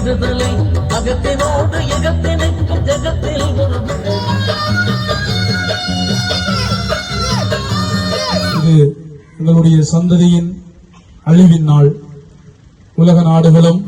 விடுதலை அகத்தினோடு எகத்தினைக்கும் ஜகத்தில் இது எங்களுடைய சந்ததியின் அழிவின் நாள். உலக நாடுகளும்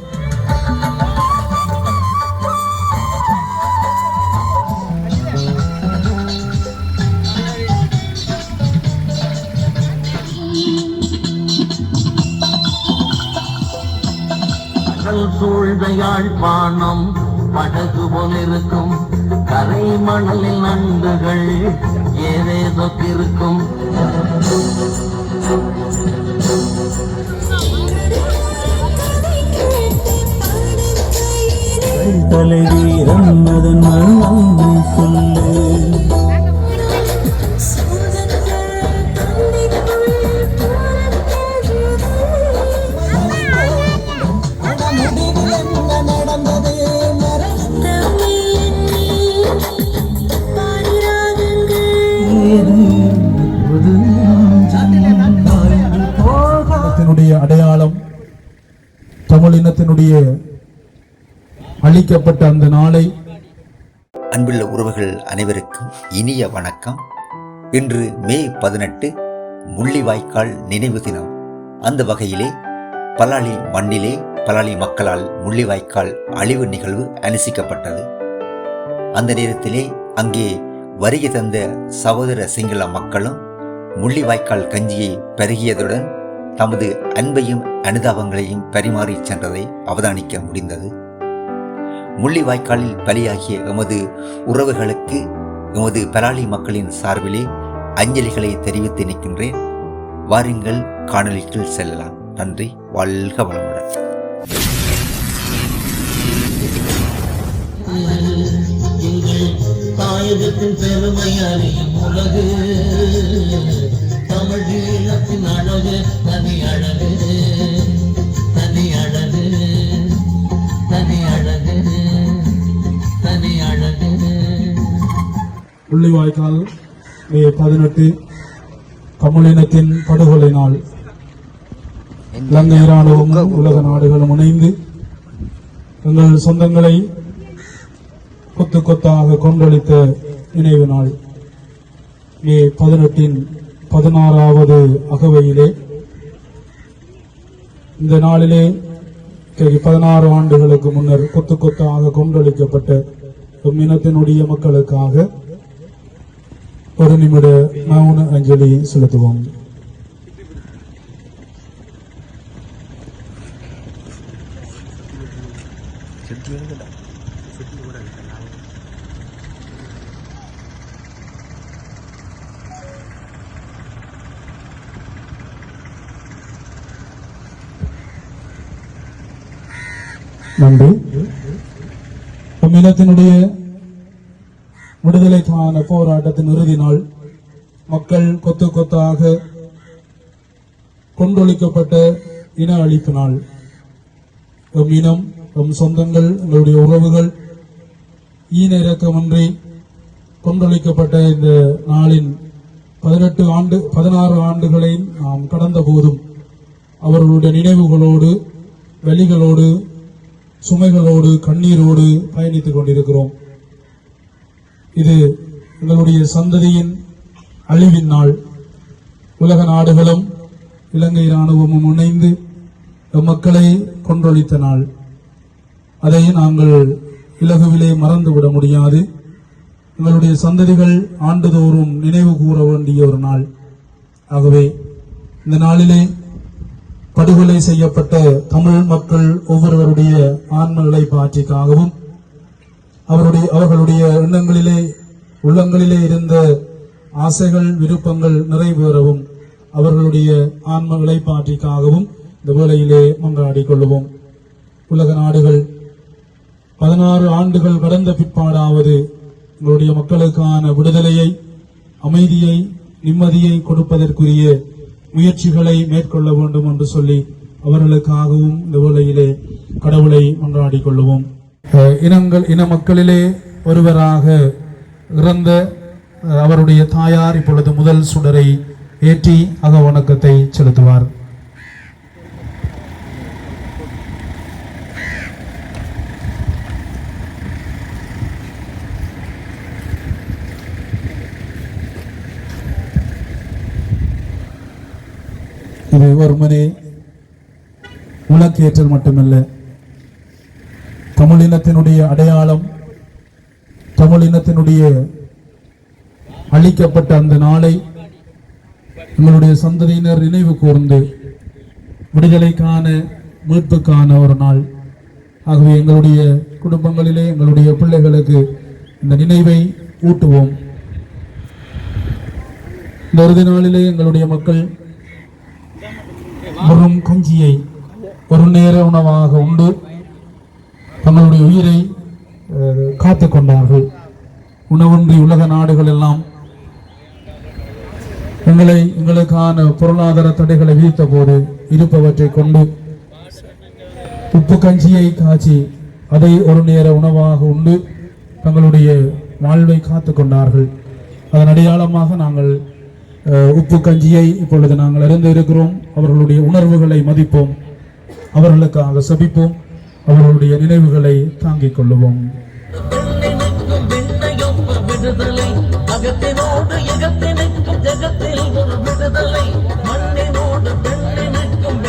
சூழ்ந்த யாழ்ப்பாணம் படகு போலிருக்கும், கரை மணலில் நண்டுகள் ஏதேதோ இருக்கும். தலைவீரம் அதன் நன்றி சொல்லு. அடையாளம் தமிழினத்தினுடைய அளிக்கப்பட்ட அந்த நாளை. அன்புள்ள உறவுகள் அனைவருக்கும் இனிய வணக்கம். இன்று மே 18 முள்ளிவாய்க்கால் நினைவு தினம். அந்த வகையிலே பலாலி மண்ணிலே பலாலி மக்களால் முள்ளிவாய்க்கால் அழிவு நிகழ்வு அனுசிக்கப்பட்டது. அந்த நேரத்திலே அங்கே வருகை தந்த சகோதர சிங்கள மக்களும் முள்ளிவாய்க்கால் கஞ்சியை பருகியதுடன் தமது அன்பையும் அனுதாபங்களையும் பரிமாறி சென்றதை அவதானிக்க முடிந்தது. முள்ளிவாய்க்காலில் பலியாகிய எமது உறவுகளுக்கு எமது பலாலி மக்களின் சார்பிலே அஞ்சலிகளை தெரிவித்து நிற்கின்றேன். வாருங்கள், காணொளிக்குள் செல்லலாம். நன்றி. வாழ்க வளமுடன். தாயகத்தின் பெருமை அறியும் உலகு, தமிழ் ஈழத்தின் அழகு தனி அழகு, தனி அழகு, தனி அழகு, தனி அழகு. முள்ளிவாய்க்கால் மே 18 தமிழினத்தின் படுகொலை நாள். இலங்கை இராணுவமும் உலக நாடுகளும் இணைந்து எங்கள் சொந்தங்களை கொத்து கொத்தாக கொன்றளித்த நினைவு நாள். மே 18 16வது அகவையிலே இந்த நாளிலே 16 ஆண்டுகளுக்கு முன்னர் கொத்து கொத்தாக கொன்றளிக்கப்பட்ட இனத்தினுடைய மக்களுக்காக ஒரு நிமிட மௌன அஞ்சலி செலுத்துவோம். நன்றி. இனத்தினுடைய விடுதலைக்கான போராட்டத்தின் இறுதி நாள். மக்கள் கொத்து கொத்தாக கொன்றொழிக்கப்பட்ட இன அழிப்பு நாள். எம் இனம், எம் சொந்தங்கள், எங்களுடைய உறவுகள் ஈன இறக்கமின்றி கொன்றொழிக்கப்பட்ட இந்த நாளின் 16 ஆண்டுகளை நாம் கடந்த போதும் அவர்களுடைய நினைவுகளோடு, வலிகளோடு, சுமைகளோடு, கண்ணீரோடு பயணித்துக் கொண்டிருக்கிறோம். இது எங்களுடைய சந்ததியின் அழிவின் நாள். உலக நாடுகளும் இலங்கை இராணுவமும் இணைந்து மக்களை கொன்றொழித்த நாள். அதை நாங்கள் இலகுவிலே மறந்துவிட முடியாது. எங்களுடைய சந்ததிகள் ஆண்டுதோறும் நினைவு கூற வேண்டிய ஒரு நாள். ஆகவே இந்த நாளிலே படுகொலை செய்யப்பட்ட தமிழ் மக்கள் ஒவ்வொருவருடைய ஆன்ம பாற்றிக்காகவும் அவர்களுடைய எண்ணங்களிலே உள்ளங்களிலே இருந்த ஆசைகள், விருப்பங்கள் நிறைவேறவும் அவர்களுடைய ஆன்ம பாற்றிக்காகவும் இந்த வேளையிலே மன்றாடிக் கொள்வோம். உலக நாடுகள் 16 ஆண்டுகள் கடந்த பிற்பாடாவது எங்களுடைய மக்களுக்கான விடுதலையை, அமைதியை, நிம்மதியை கொடுப்பதற்குரிய முயற்சிகளை மேற்கொள்ள வேண்டும் என்று சொல்லி அவர்களுக்காகவும் இந்த வேளையிலே கடவுளை மன்றாடிக் கொள்வோம். இன மக்களிலே ஒருவராக இறந்த அவருடைய தாயார் இப்பொழுது முதல் சுடரை ஏற்றி அக வணக்கத்தை செலுத்துவார். வெறுமனே விளக்கேற்றல் மட்டுமல்ல, தமிழினத்தினுடைய அடையாளம், தமிழினத்தினுடைய அளிக்கப்பட்ட அந்த நாளை எங்களுடைய சந்ததியினர் நினைவு கூர்ந்து விடுதலைக்கான மீட்புக்கான ஒரு நாள். ஆகவே எங்களுடைய குடும்பங்களிலே எங்களுடைய பிள்ளைகளுக்கு இந்த நினைவை ஊட்டுவோம். இந்த இறுதி நாளிலே எங்களுடைய மக்கள் வெறும் கஞ்சியை ஒரு நேர உணவாக உண்டு தங்களுடைய உயிரை காத்து கொண்டார்கள். உணவின்றி உலக நாடுகள் எல்லாம் எங்களுக்கான பொருளாதார தடைகளை விதித்த போது இருப்பவற்றை கொண்டு உப்பு கஞ்சியை காய்ச்சி அதை ஒரு நேர உணவாக உண்டு தங்களுடைய வாழ்வை காத்து கொண்டார்கள். அதன் அடையாளமாக நாங்கள் உப்பு கஞ்சியை இப்பொழுது நாங்கள் அறிந்து இருக்கிறோம். அவர்களுடைய உணர்வுகளை மதிப்போம், அவர்களுக்காக சபிப்போம், அவர்களுடைய நினைவுகளை தாங்கிக் கொள்ளுவோம். அகத்தினோடு எகத்தினுக்கும் ஜகத்தில் ஒரு விடுதலை, மண்ணினோடு பெண்ணினுக்கும்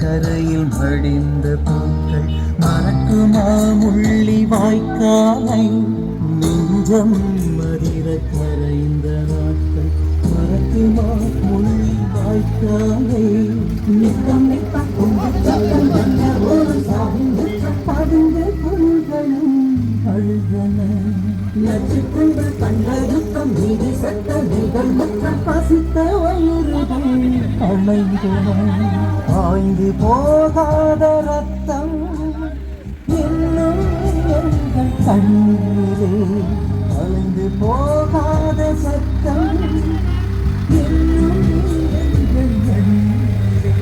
கரையில் மடிந்த பூக்கள் மறக்குமா முள்ளி வாய்க்காலை, நெஞ்சம் மறிர கரைந்த நாட்கள் மறக்குமா முள்ளி வாய்க்காலை, பதிந்த புல்களும் அழுதன, நச்சுக்குண்டு கண்டதுக்கம் மீது சட்ட நிகழ்வுக்கம் பசித்த வயிறுகள் அணைந்தன. ஆய்ந்து போகாத ரத்தம் இன்னும் எங்கள் கண்ணீரே, அலைந்து போகாத சத்தம் இன்னும் எங்கள் கண்ணீரே.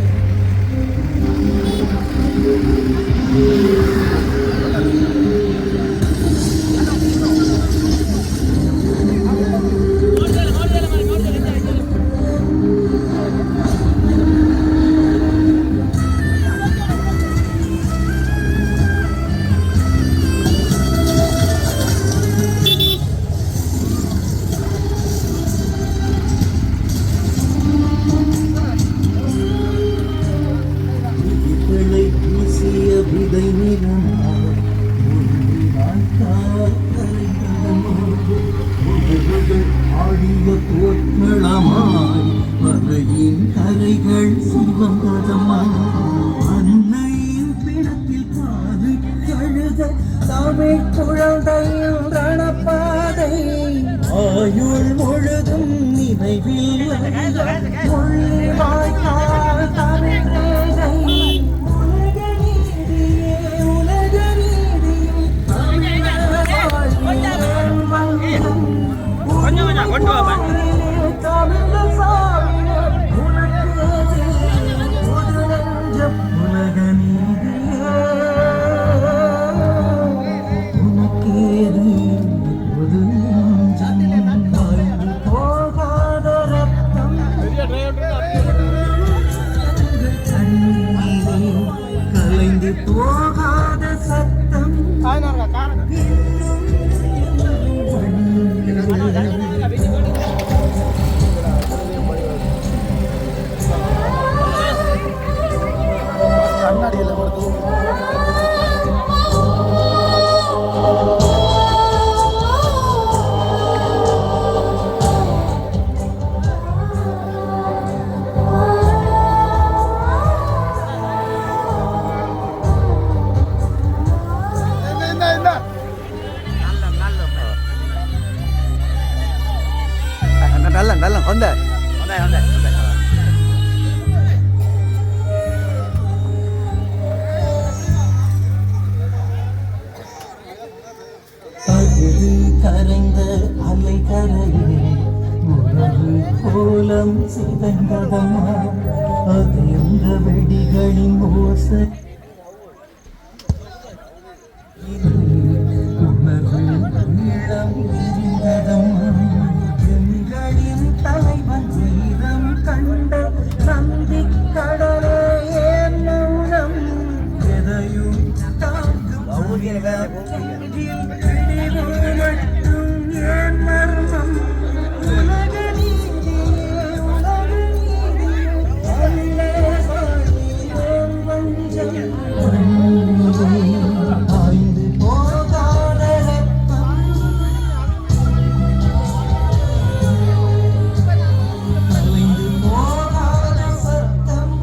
கழுகுகள் ஆடிய போர்க்களமாய் வலையின் கரைகள் சிவந்ததம்மா அன்னையின் பிணத்தில் பாது கழுத தமிழ் குழந்தையின் ரணப்பாதை ஆயுள் முழுதும் நினைவில் முள்ளி வாய்க்கால் தமிழ் ரேகை உலக நீதியே உலக நீதியே தமிழர் வாழ்வின் வந்தம். தமிழர் சாவினர் உனக்கு பொது நெஞ்சம் உலக நீதியே உனக்கேது பொது நெஞ்சம் வாழ்ந்து போகாத ரத்தம் கண்ணீரே கலைந்து போகாத சத்தம் நல்ல வந்த அழுது கரைந்த அலை கரையே உறவு கோலம் சிதைந்ததமா அதிர்ந்த வெடிகளின் ஓசை உணர்வு ஈழம் இருந்ததம்மா எங்களின் தலைவன் வீரம் கண்ட நந்தி கடலே ஏன் மௌனம் எதையும் தாக்கும் நெஞ்சில் பிடிவு மட்டும் ஏன் மர்மம் உலக நீதியே உலக நீதியே அல்லே சாதியோம் வஞ்சம் ஆய்ந்து போகாத ரத்தம் கலைந்து போகாத சத்தம்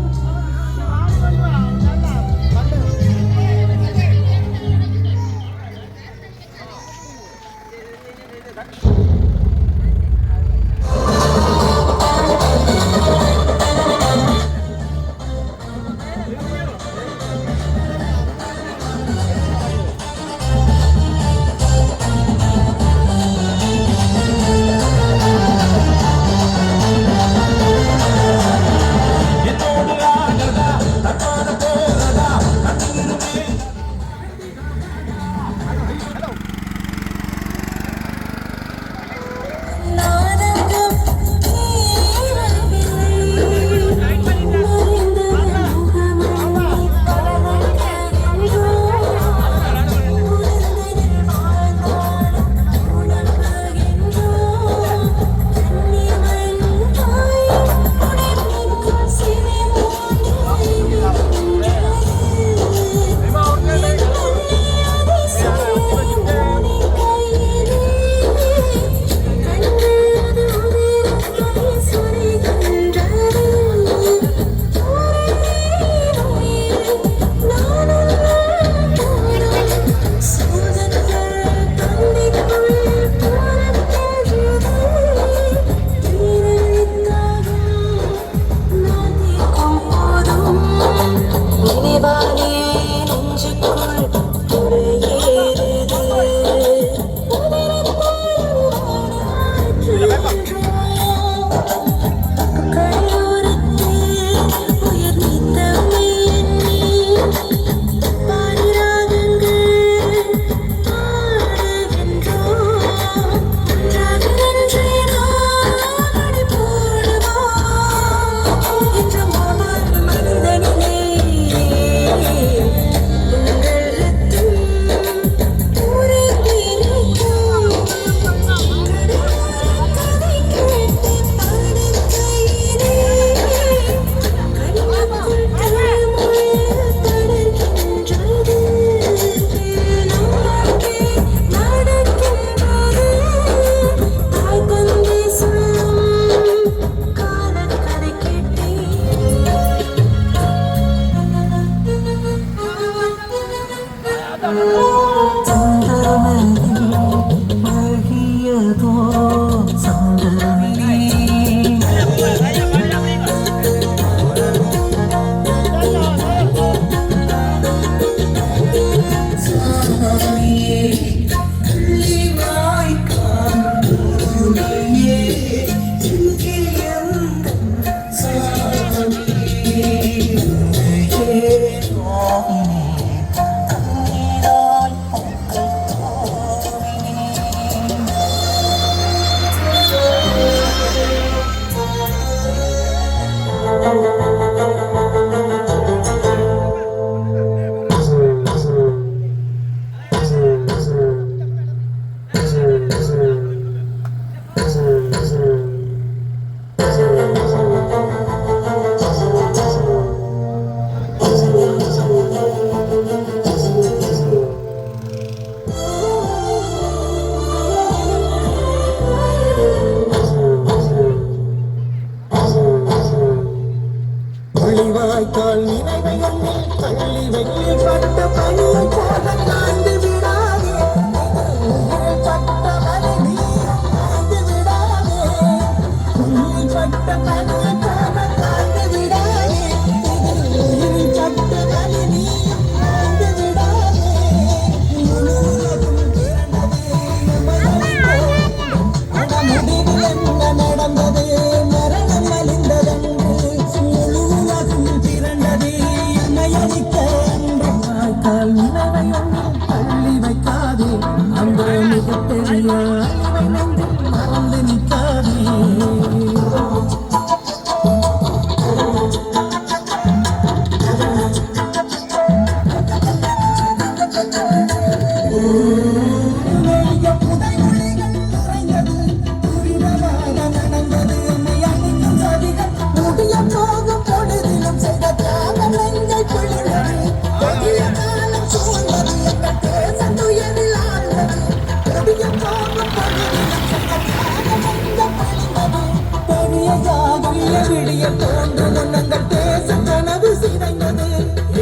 விடிய விடிய தோன்றும் முன்னங்கள் பேசும் கனவு சிதைந்தது.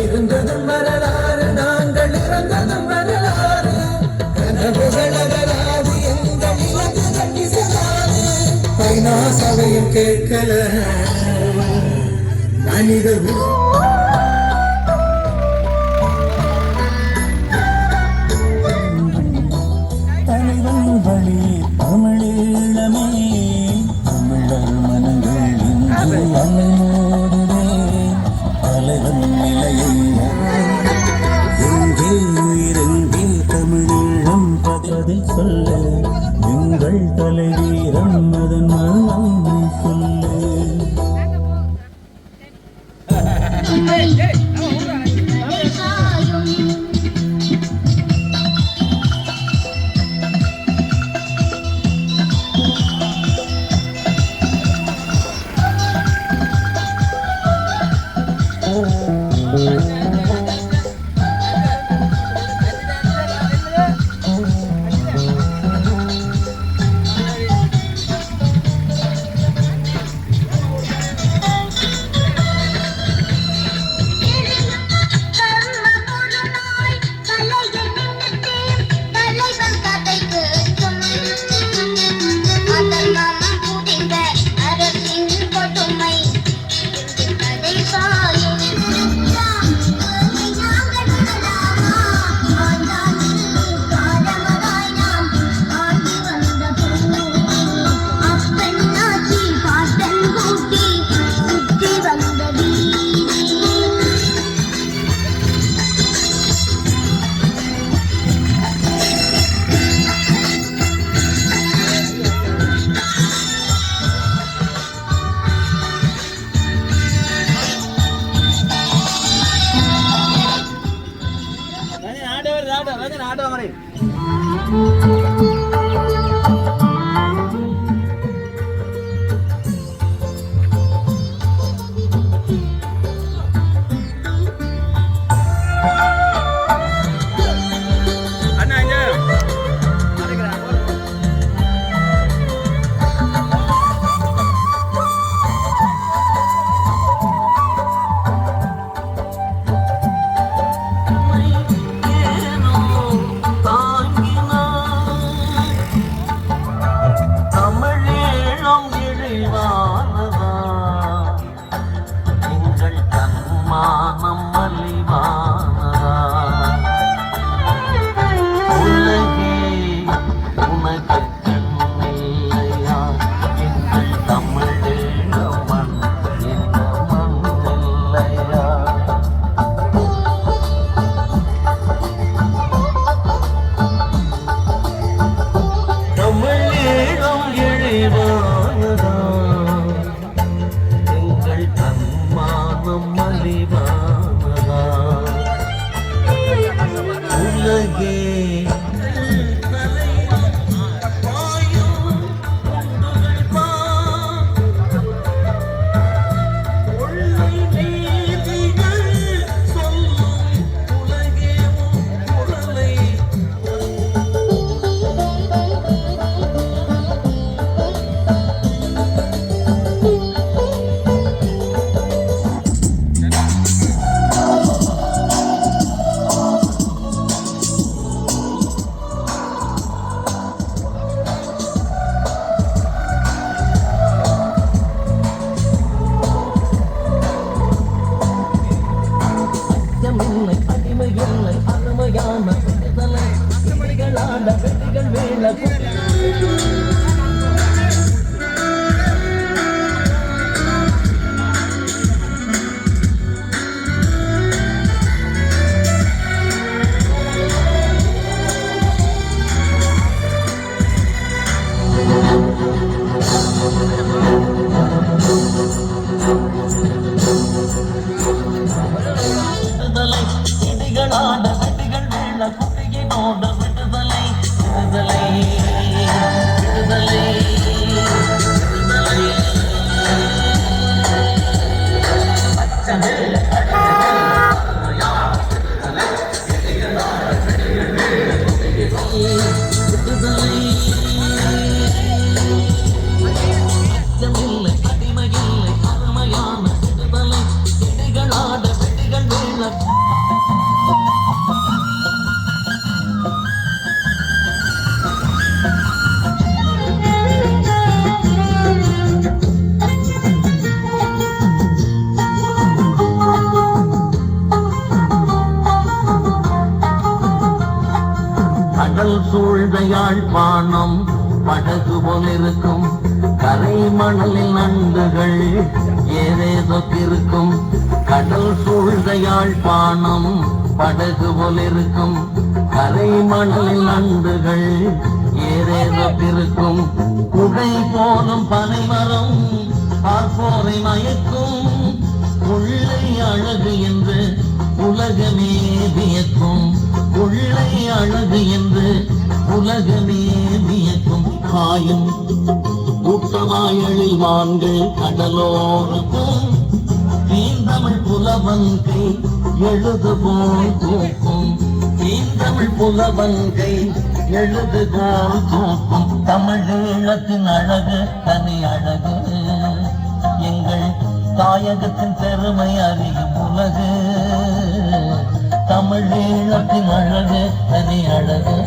இருந்ததும் வரலாறு, நாங்கள் இறந்ததும் வரலாறு. கனவுகள் அகலாது, எங்கள் இலக்குகள் இசையாது. ஐநா சபையும் கேட்கல மனிதர் தலைவன் வழி தமிழீழமே. தமிழர் மனங்கள் இன்று அலைமோதுவே. தலைவன் நிலையை எங்கே உயிரெங்கே தமிழீழம் பதில் சொல்ல. எங்கள் தலைவீரம் அதன் மனம் சொல்ல. யாழ்ப்பாணம் படகு போலிருக்கும், கரை மணலில் நண்டுகள் ஏதேதொக்கிருக்கும். கடல் சூழ்ந்த யாழ்ப்பாணம் படகு போலிருக்கும், கரை மணலில் நண்டுகள் ஏதேதொக்கிருக்கும். குடை போலும் பனைமரம் பார்ப்போரை மயக்கும், உள்ளை அழகு என்று உலகமே வியக்கும். உள்ளை அழகு என்று உலகமே வியக்கும். காயும் கூட்டமாயழில் மான்கள் கடலோருக்கும், தீந்தமிழ் புலவன்கை எழுது போல் தூக்கும். தீந்தமிழ் புலவன்கை எழுது போல் தூக்கும். தமிழீழத்தின் அழகு தனி அழகு, எங்கள் தாயகத்தின் பெருமை அறியும் உலகு. தமிழீழத்தின் அழகு தனி அழகு.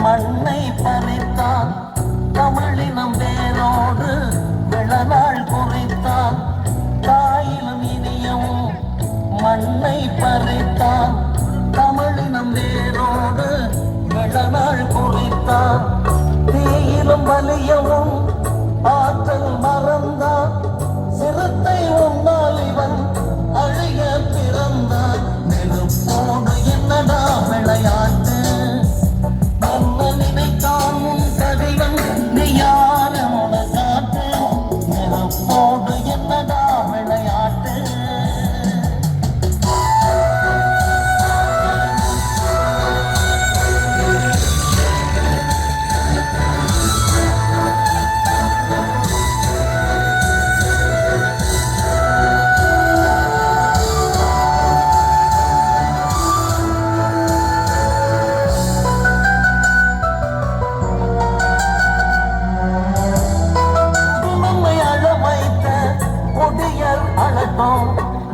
மண்ணை பறித்தான் தமிழினம் வேரோடு விளநாள் குறித்தான். தாயிலும் இனியவும் மண்ணை பறித்தான் தமிழினம் வேரோடு விளநாள் குறித்தான். தீயிலும் வலியவும் ஆற்றல் மறந்தான், சிறுத்தை உன்னால் இவன் அழிய பிறந்தான். நெருப்போடு என்னடா விளையாட்டு, நினைத்தான் உன் கதிவன் நீ யார காட்டு. நெருப்போடு என்னடா விளையாட்டு.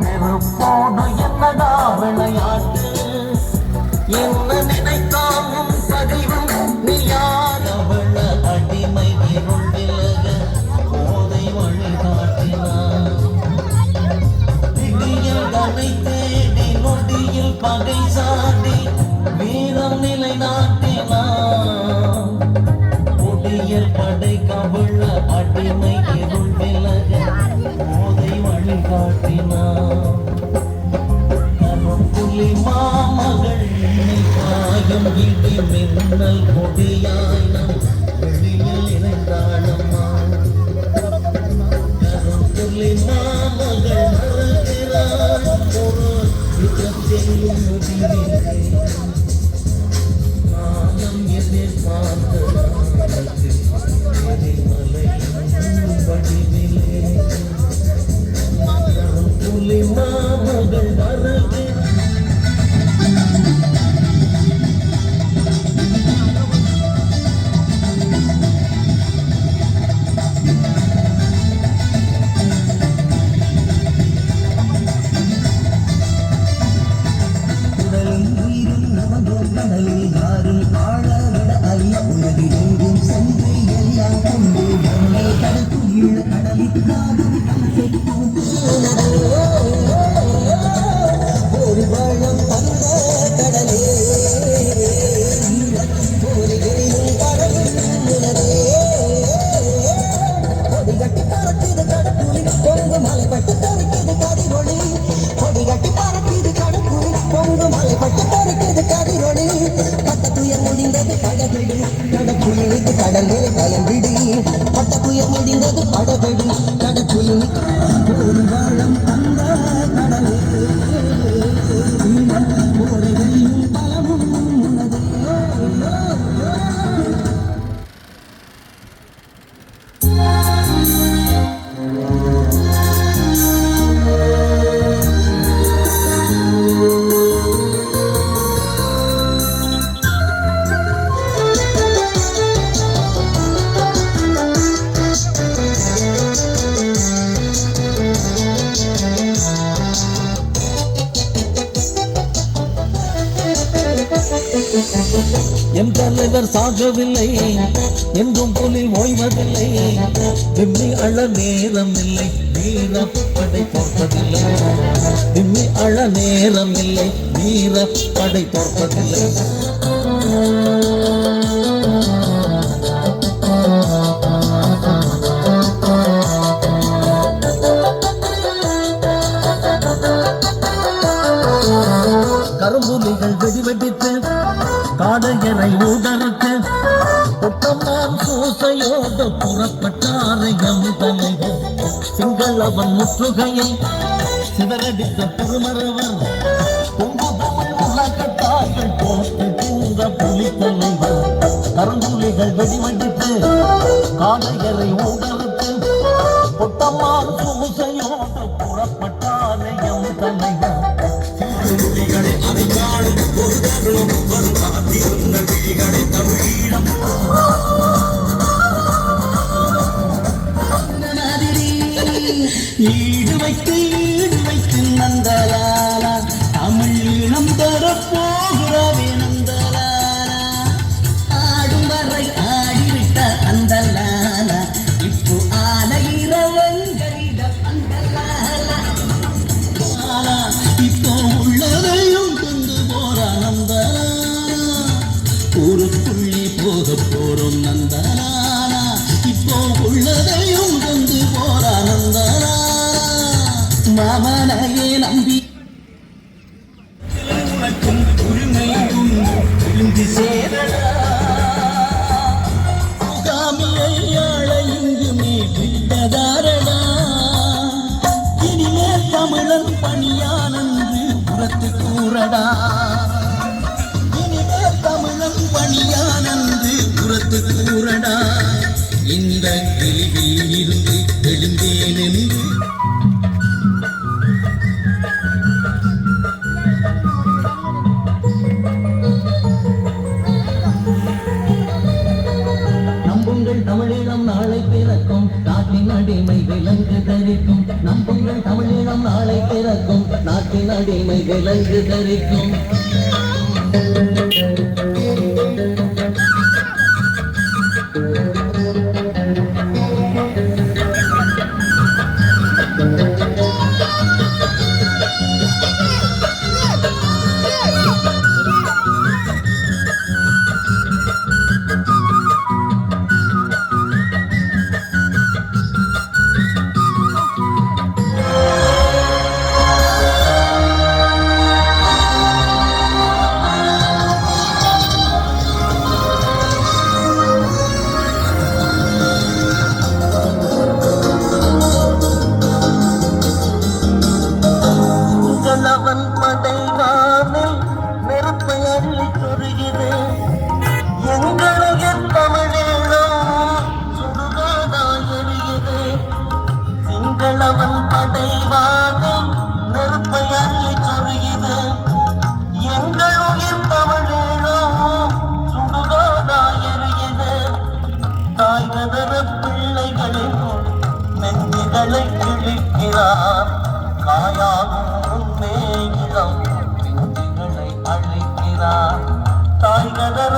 நெருப்போடு என்னடா விளையாட்டு, என்ன நினைத்தாலும் பதிவும் நீ யார். அவள அடிமை இருள் விலக போதை வழிகாட்டினார். விடியில் தனை தேடி நொடியில் பகை சாடி வீரம் நிலைநாட்டினார். புதியல் படை கவிழ அடிமை இருள் விலக போதை வழிகாட்டினார். புலி மாமகள் காயம் இடி மின்னல் கொடியாய் நம் வெளியில் இணைந்தாளம்மா. புலி மாமகள் மறுகிறாள் ஒரு யுகத்திலும் முடிவிலே. காலம் எதிர்பார்த்த எரிமலையின் வடிவிலே புலி மாமகள் வருகை. ஒரு வாழம் தந்த கடலே பொறிகளிலும் கடலும் உனதே கொடிகட்டி பறக்குது கடற்குழி பொங்கு மலைப்பட்டு தரிக்குது கதிரொளி கொடிகட்டி பறக்குது கடற்குழி பொங்கு மலைப்பட்டு தரிக்குது கதிரொளி பட்ட துயர் முடிந்தது படபெடு கடற்குழிக்கு கடல் மேலே பயன்பிடி பட்ட துயர் முடிந்தது படபெடு கடற்குழிக்கு ஒரு வாழம் தந்த கடலே பொறிகளிலும் பலமும் உனதே என் தலைவர் சாகவில்லை என்றும் புலி ஓய்வதில்லை திம்மி அழ நேரம் இல்லை வீரப்படை தோற்பதில்லை திம்மி அழ நேரம் இல்லை வீரப்படை தோற்பதில்லை கரும்புலிகள் வெடிவெடித்து காடையரை ஊடறுத்து புத்தமான் பூசையோடு புறப்பட்டாரையம் தலைவர் சிங்களவன் முற்றுகையை சிதறடித்த பெருமரவர் உலகத்தார்கள் போட்டு கூற புலி தலைவர் கரும்புலிகள் வெடிவெடித்து காடையரை ஊடறுத்து புத்தமான் பூசையோடு புறப்பட்டாரையம் தலைவர் ஈடு வைத்து நந்தலாலா தமிழ் இனம் தரப்போகிறவே நந்தலாலா ஆடும் வரை ஆடிவிட்ட அந்தலாலா இப்போ ஆனையிரவங்களிட அந்தலாலா இப்போ உள்ளதையும் கொண்டு போற நந்தலாலா ஊருக்குள்ளே போக போறோம் நந்தலாலா இப்போ உள்ளதையும் கொண்டு போற நந்தலாலா மாமனையே நம்பி உனக்கும் உரிமையும் விழுந்து சேரடா முகாமியை ஆள இங்குமே விட்டதாரடா இனிமேல் தமிழன் பணியானன்று புறத்து கூறடா இனிமேல் தமிழன் பணியானன்று புறத்து கூறடா இந்த கேள்வியில் இருந்து எழுந்தேன் என்று தமிழீழம் நாளை பிறக்கும் நாட்டின் அடிமை விலங்கு தரிக்கும் நம்புங்கள் தமிழீழம் நாளை பிறக்கும் நாட்டின் அடிமை விலங்கு தரிக்கும் சிங்களவன் படைவாகம் நெருப்பை அள்ளி சொருகிது எங்கள் உயிர் தமிழீழம் சுடுகாதா எரியுது தாய் கதற பிள்ளைகளின் நெஞ்சுகளை கிழிக்கிறார் காயாகும் மேகிடம் பிஞ்சுகளை அழிக்கிறார் தாய் கதற